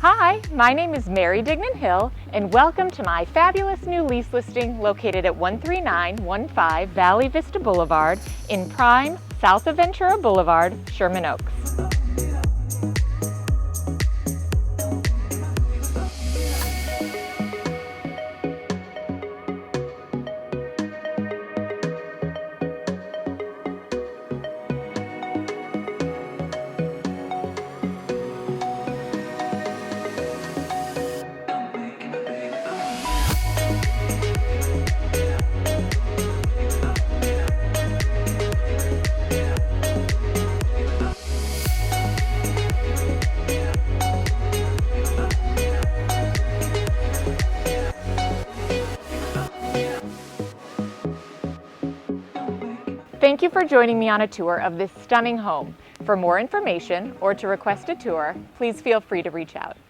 Hi, my name is Mary Dignan Hill, and welcome to my fabulous new lease listing located at 13915 Valley Vista Boulevard in prime South of Ventura Boulevard, Sherman Oaks. Thank you for joining me on a tour of this stunning home. For more information or to request a tour, please feel free to reach out.